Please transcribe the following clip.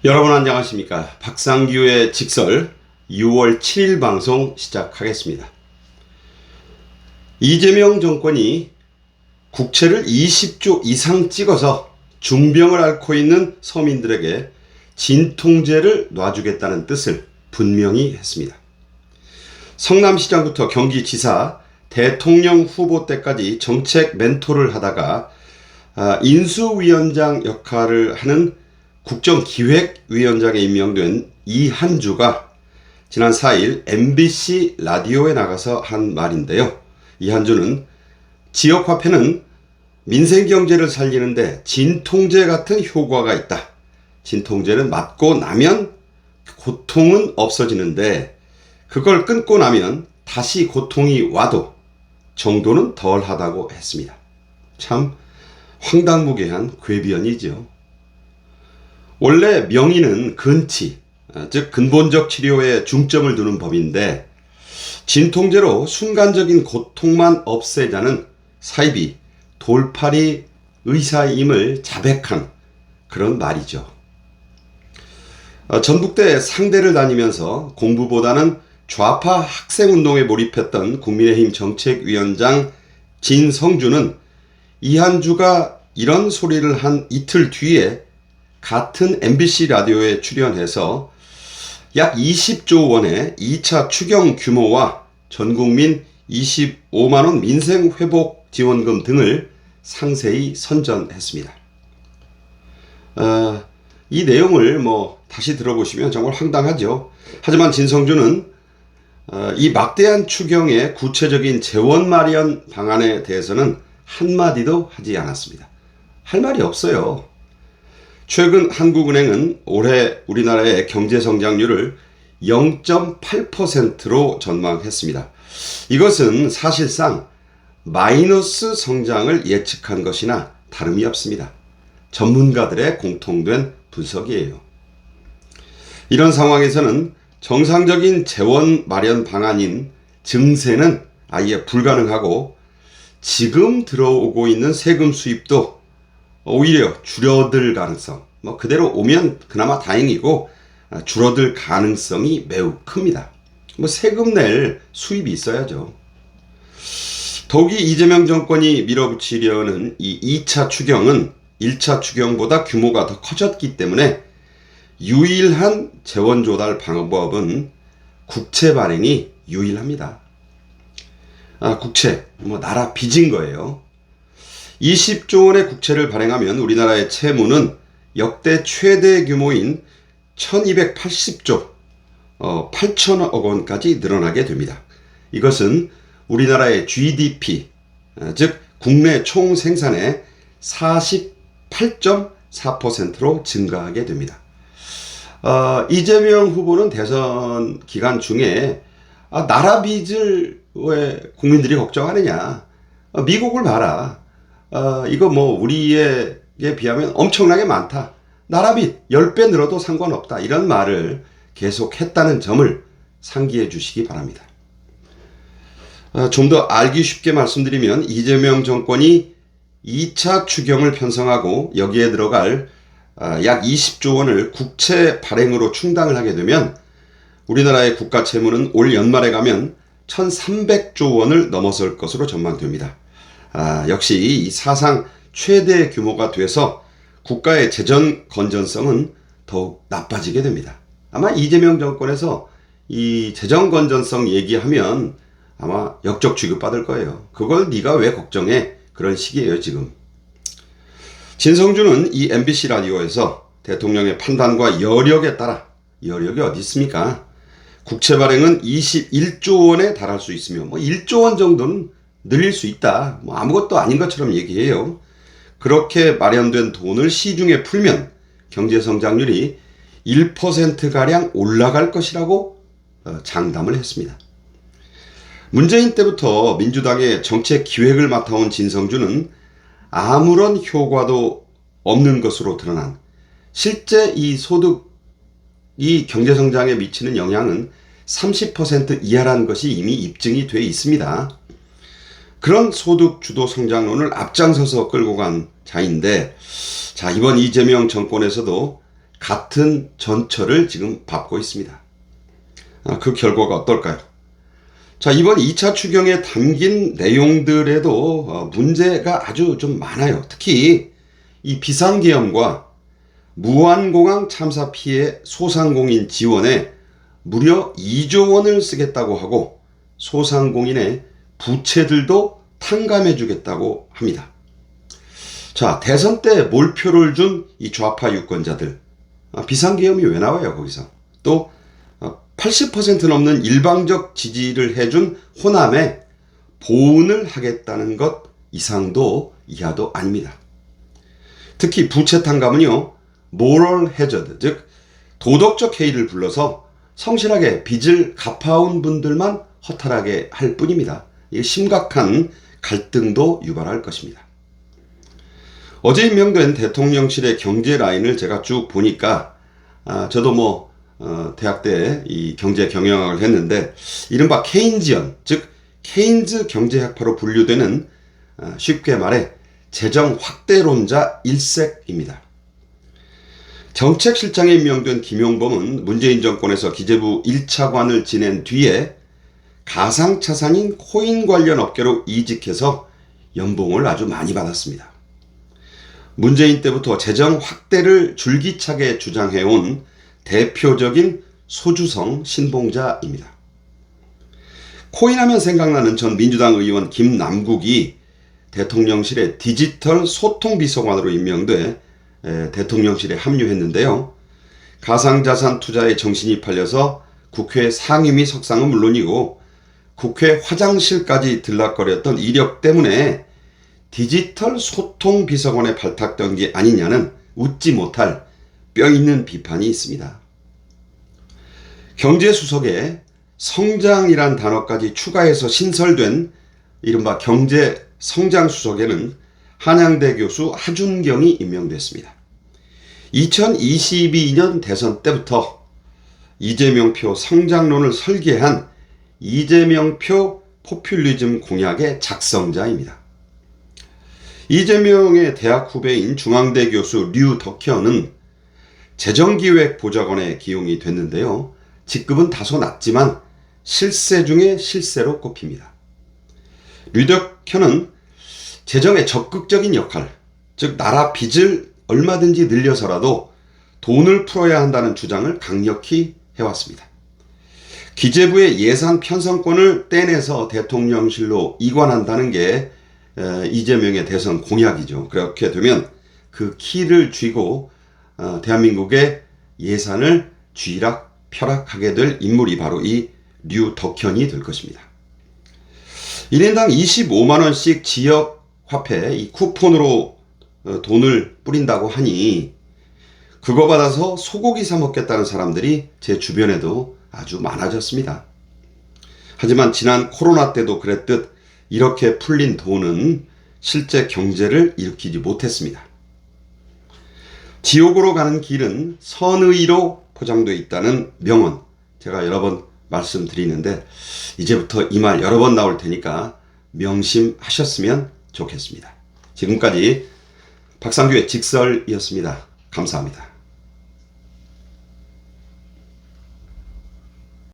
여러분 안녕하십니까. 박상규의 직설 6월 7일 방송 시작하겠습니다. 이재명 정권이 국채를 20조 이상 찍어서 중병을 앓고 있는 서민들에게 진통제를 놔주겠다는 뜻을 분명히 했습니다. 성남시장부터 경기지사, 대통령 후보 때까지 정책 멘토를 하다가 인수위원장 역할을 하는 국정기획위원장에 임명된 이한주가 지난 4일 MBC 라디오에 나가서 한 말인데요. 이한주는 지역화폐는 민생경제를 살리는데 진통제 같은 효과가 있다. 진통제는 맞고 나면 고통은 없어지는데 그걸 끊고 나면 다시 고통이 와도 정도는 덜하다고 했습니다. 참 황당무계한 궤변이죠. 원래 명의는 근치, 즉 근본적 치료에 중점을 두는 법인데 진통제로 순간적인 고통만 없애자는 사이비 돌팔이 의사임을 자백한 그런 말이죠. 전북대 상대를 다니면서 공부보다는 좌파 학생운동에 몰입했던 국민의힘 정책위원장 진성준은 이한주가 이런 소리를 한 이틀 뒤에 같은 MBC 라디오에 출연해서 약 20조 원의 2차 추경 규모와 전국민 25만원 민생회복 지원금 등을 상세히 선전했습니다. 이 내용을 다시 들어보시면 정말 황당하죠. 하지만 진성준은 이 막대한 추경의 구체적인 재원 마련 방안에 대해서는 한마디도 하지 않았습니다. 할 말이 없어요. 최근 한국은행은 올해 우리나라의 경제 성장률을 0.8%로 전망했습니다. 이것은 사실상 마이너스 성장을 예측한 것이나 다름이 없습니다. 전문가들의 공통된 분석이에요. 이런 상황에서는 정상적인 재원 마련 방안인 증세는 아예 불가능하고 지금 들어오고 있는 세금 수입도 오히려 줄어들 가능성, 그대로 오면 그나마 다행이고 줄어들 가능성이 매우 큽니다. 세금 낼 수입이 있어야죠. 더욱이 이재명 정권이 밀어붙이려는 이 2차 추경은 1차 추경보다 규모가 더 커졌기 때문에 유일한 재원 조달 방법은 국채 발행이 유일합니다. 국채, 나라 빚인 거예요. 20조 원의 국채를 발행하면 우리나라의 채무는 역대 최대 규모인 1280조 8천억 원까지 늘어나게 됩니다. 이것은 우리나라의 GDP, 즉 국내 총생산의 48.4%로 증가하게 됩니다. 이재명 후보는 대선 기간 중에 나라 빚을 왜 국민들이 걱정하느냐, 미국을 봐라, 이거 우리에게 비하면 엄청나게 많다, 나라 빚 10배 늘어도 상관없다, 이런 말을 계속 했다는 점을 상기해 주시기 바랍니다. 좀 더 알기 쉽게 말씀드리면 이재명 정권이 2차 추경을 편성하고 여기에 들어갈 약 20조 원을 국채 발행으로 충당을 하게 되면 우리나라의 국가 채무는 올 연말에 가면 1300조 원을 넘어설 것으로 전망됩니다. 역시 이 사상 최대 규모가 돼서 국가의 재정 건전성은 더욱 나빠지게 됩니다. 아마 이재명 정권에서 이 재정 건전성 얘기하면 아마 역적 취급받을 거예요. 그걸 네가 왜 걱정해? 그런 식이에요 지금. 진성준은 이 MBC 라디오에서 대통령의 판단과 여력에 따라, 여력이 어디 있습니까? 국채 발행은 21조 원에 달할 수 있으며 1조 원 정도는 늘릴 수 있다, 아무것도 아닌 것처럼 얘기해요. 그렇게 마련된 돈을 시중에 풀면 경제성장률이 1%가량 올라갈 것이라고 장담을 했습니다. 문재인 때부터 민주당의 정책 기획을 맡아온 진성준은 아무런 효과도 없는 것으로 드러난, 실제 이 소득이 경제성장에 미치는 영향은 30% 이하라는 것이 이미 입증이 돼 있습니다. 그런 소득 주도 성장론을 앞장서서 끌고 간 자인데, 자, 이번 이재명 정권에서도 같은 전철을 지금 밟고 있습니다. 그 결과가 어떨까요? 자, 이번 2차 추경에 담긴 내용들에도 문제가 아주 좀 많아요. 특히 이 비상계엄과 무한공항 참사 피해 소상공인 지원에 무려 2조 원을 쓰겠다고 하고 소상공인의 부채들도 탕감해 주겠다고 합니다. 자, 대선 때 몰표를 준 이 좌파 유권자들, 비상계엄이 왜 나와요 거기서? 또 80% 넘는 일방적 지지를 해준 호남에 보훈을 하겠다는 것 이상도 이하도 아닙니다. 특히 부채 탕감은요, moral hazard, 즉 도덕적 해이를 불러서 성실하게 빚을 갚아온 분들만 허탈하게 할 뿐입니다. 이게 심각한 갈등도 유발할 것입니다. 어제 임명된 대통령실의 경제 라인을 제가 쭉 보니까 저도 대학 때 이 경제 경영학을 했는데 이른바 케인지언, 즉 케인즈 경제학파로 분류되는 쉽게 말해 재정 확대론자 일색입니다. 정책실장에 임명된 김용범은 문재인 정권에서 기재부 1차관을 지낸 뒤에 가상자산인 코인 관련 업계로 이직해서 연봉을 아주 많이 받았습니다. 문재인 때부터 재정 확대를 줄기차게 주장해온 대표적인 소주성 신봉자입니다. 코인하면 생각나는 전 민주당 의원 김남국이 대통령실의 디지털 소통비서관으로 임명돼 대통령실에 합류했는데요. 가상자산 투자에 정신이 팔려서 국회 상임위 석상은 물론이고 국회 화장실까지 들락거렸던 이력 때문에 디지털 소통비서관에 발탁된 게 아니냐는 웃지 못할 뼈있는 비판이 있습니다. 경제수석에 성장이란 단어까지 추가해서 신설된 이른바 경제성장수석에는 한양대 교수 하준경이 임명됐습니다. 2022년 대선 때부터 이재명표 성장론을 설계한 이재명표 포퓰리즘 공약의 작성자입니다. 이재명의 대학 후배인 중앙대 교수 류덕현은 재정기획보좌관에 기용이 됐는데요. 직급은 다소 낮지만 실세 중에 실세로 꼽힙니다. 류덕현은 재정의 적극적인 역할, 즉 나라 빚을 얼마든지 늘려서라도 돈을 풀어야 한다는 주장을 강력히 해왔습니다. 기재부의 예산 편성권을 떼내서 대통령실로 이관한다는 게 이재명의 대선 공약이죠. 그렇게 되면 그 키를 쥐고 대한민국의 예산을 쥐락 펴락하게 될 인물이 바로 이 류덕현이 될 것입니다. 1인당 25만원씩 지역 화폐 이 쿠폰으로 돈을 뿌린다고 하니 그거 받아서 소고기 사 먹겠다는 사람들이 제 주변에도 아주 많아졌습니다. 하지만 지난 코로나 때도 그랬듯 이렇게 풀린 돈은 실제 경제를 일으키지 못했습니다. 지옥으로 가는 길은 선의로 포장되어 있다는 명언, 제가 여러 번 말씀드리는데 이제부터 이 말 여러 번 나올 테니까 명심하셨으면 좋겠습니다. 지금까지 박상규의 직설이었습니다. 감사합니다.